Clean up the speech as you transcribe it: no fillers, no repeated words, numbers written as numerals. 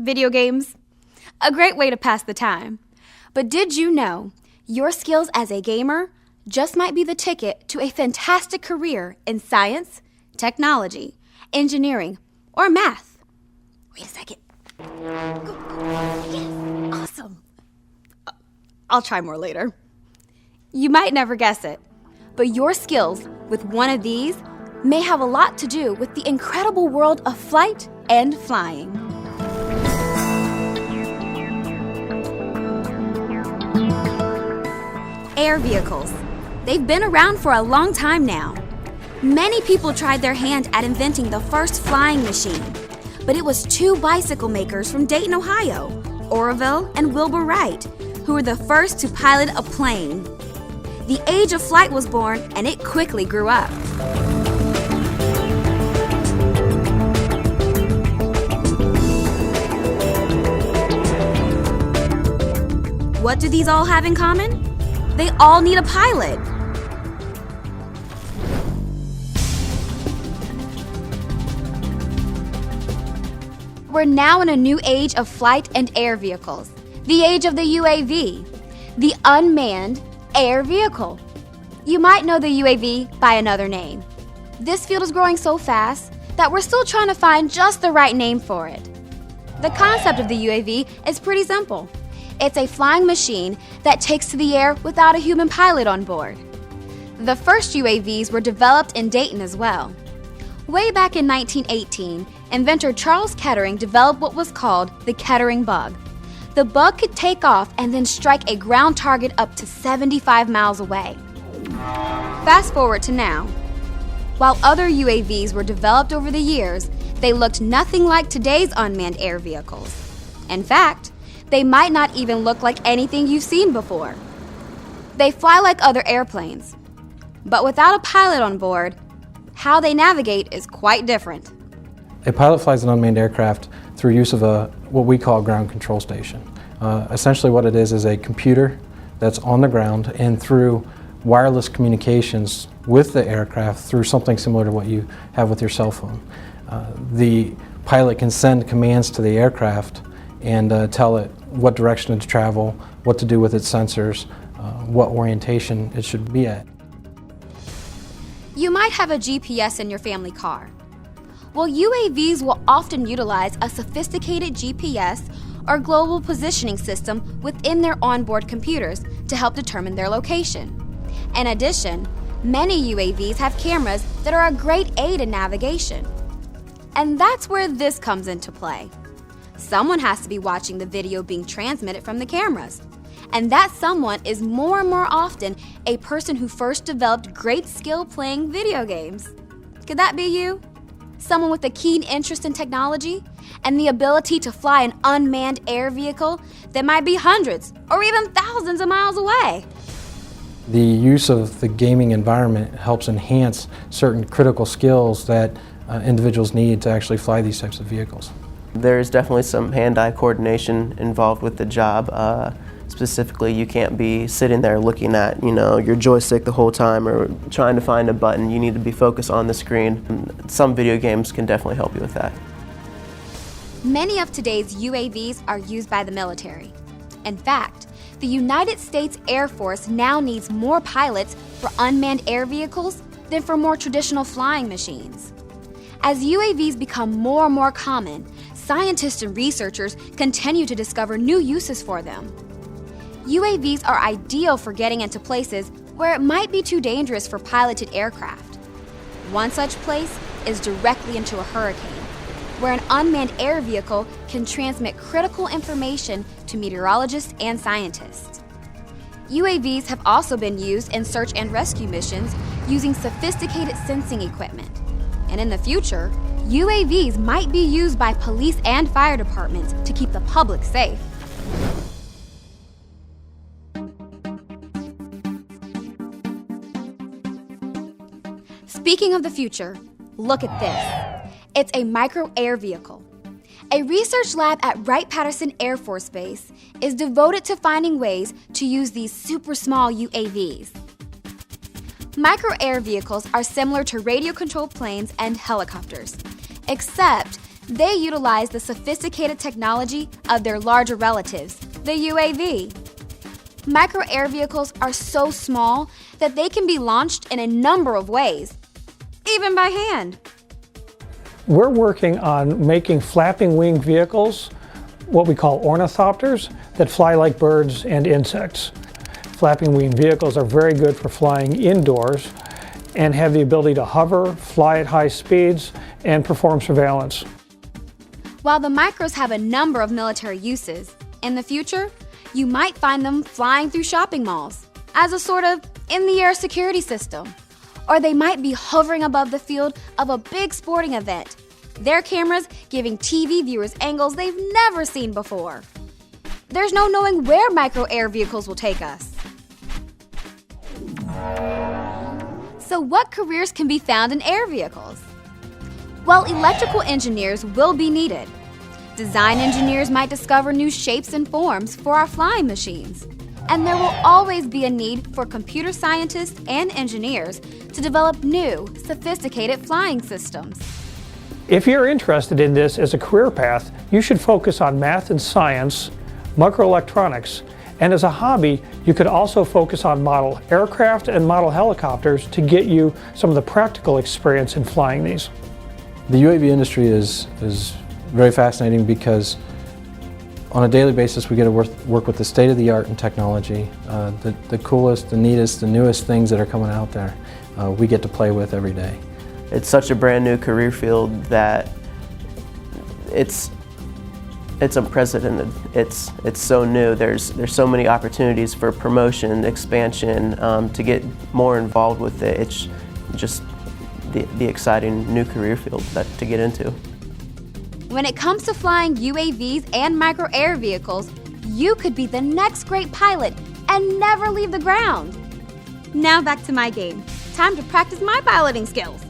Video games? A great way to pass the time. But did you know your skills as a gamer just might be the ticket to a fantastic career in science, technology, engineering, or math? Wait a second. Go. Yes, awesome. I'll try more later. You might never guess it, but your skills with one of these may have a lot to do with the incredible world of flight and flying. Air vehicles. They've been around for a long time now. Many people tried their hand at inventing the first flying machine, but it was two bicycle makers from Dayton, Ohio, Oroville and Wilbur Wright, who were the first to pilot a plane. The age of flight was born, and it quickly grew up. What do these all have in common? They all need a pilot. We're now in a new age of flight and air vehicles, the age of the UAV, the unmanned air vehicle. You might know the UAV by another name. This field is growing so fast that we're still trying to find just the right name for it. The concept of the UAV is pretty simple. It's a flying machine that takes to the air without a human pilot on board. The first UAVs were developed in Dayton as well. Way back in 1918, inventor Charles Kettering developed what was called the Kettering bug. The bug could take off and then strike a ground target up to 75 miles away. Fast forward to now. While other UAVs were developed over the years, they looked nothing like today's unmanned air vehicles. In fact, they might not even look like anything you've seen before. They fly like other airplanes, but without a pilot on board, how they navigate is quite different. A pilot flies an unmanned aircraft through use of what we call a ground control station. Essentially what it is a computer that's on the ground, and through wireless communications with the aircraft through something similar to what you have with your cell phone. The pilot can send commands to the aircraft and tell it what direction to travel, what to do with its sensors, what orientation it should be at. You might have a GPS in your family car. Well, UAVs will often utilize a sophisticated GPS or global positioning system within their onboard computers to help determine their location. In addition, many UAVs have cameras that are a great aid in navigation. And that's where this comes into play. Someone has to be watching the video being transmitted from the cameras. And that someone is more and more often a person who first developed great skill playing video games. Could that be you? Someone with a keen interest in technology and the ability to fly an unmanned air vehicle that might be hundreds or even thousands of miles away. The use of the gaming environment helps enhance certain critical skills that individuals need to actually fly these types of vehicles. There's definitely some hand-eye coordination involved with the job. Specifically, you can't be sitting there looking at, your joystick the whole time or trying to find a button. You need to be focused on the screen. Some video games can definitely help you with that. Many of today's UAVs are used by the military. In fact, the United States Air Force now needs more pilots for unmanned air vehicles than for more traditional flying machines. As UAVs become more and more common, scientists and researchers continue to discover new uses for them. UAVs are ideal for getting into places where it might be too dangerous for piloted aircraft. One such place is directly into a hurricane, where an unmanned air vehicle can transmit critical information to meteorologists and scientists. UAVs have also been used in search and rescue missions using sophisticated sensing equipment. And in the future, UAVs might be used by police and fire departments to keep the public safe. Speaking of the future, look at this. It's a micro-air vehicle. A research lab at Wright-Patterson Air Force Base is devoted to finding ways to use these super small UAVs. Micro-air vehicles are similar to radio-controlled planes and helicopters, except They utilize the sophisticated technology of their larger relatives, the UAV. Micro air vehicles are so small that they can be launched in a number of ways, even by hand. We're working on making flapping winged vehicles, what we call ornithopters, that fly like birds and insects. Flapping winged vehicles are very good for flying indoors and have the ability to hover, fly at high speeds, and perform surveillance. While the micros have a number of military uses, in the future, you might find them flying through shopping malls as a sort of in-the-air security system. Or they might be hovering above the field of a big sporting event, their cameras giving TV viewers angles they've never seen before. There's no knowing where micro air vehicles will take us. So what careers can be found in air vehicles? Well, electrical engineers will be needed. Design engineers might discover new shapes and forms for our flying machines. And there will always be a need for computer scientists and engineers to develop new, sophisticated flying systems. If you're interested in this as a career path, you should focus on math and science, microelectronics, and as a hobby, you could also focus on model aircraft and model helicopters to get you some of the practical experience in flying these. The UAV industry is very fascinating because on a daily basis we get to work with the state-of-the-art in technology, the coolest, the neatest, the newest things that are coming out there we get to play with every day. It's such a brand new career field that it's unprecedented. It's so new. There's so many opportunities for promotion, expansion, to get more involved with it. It's just the exciting new career field to get into. When it comes to flying UAVs and micro air vehicles, you could be the next great pilot and never leave the ground. Now back to my game. Time to practice my piloting skills.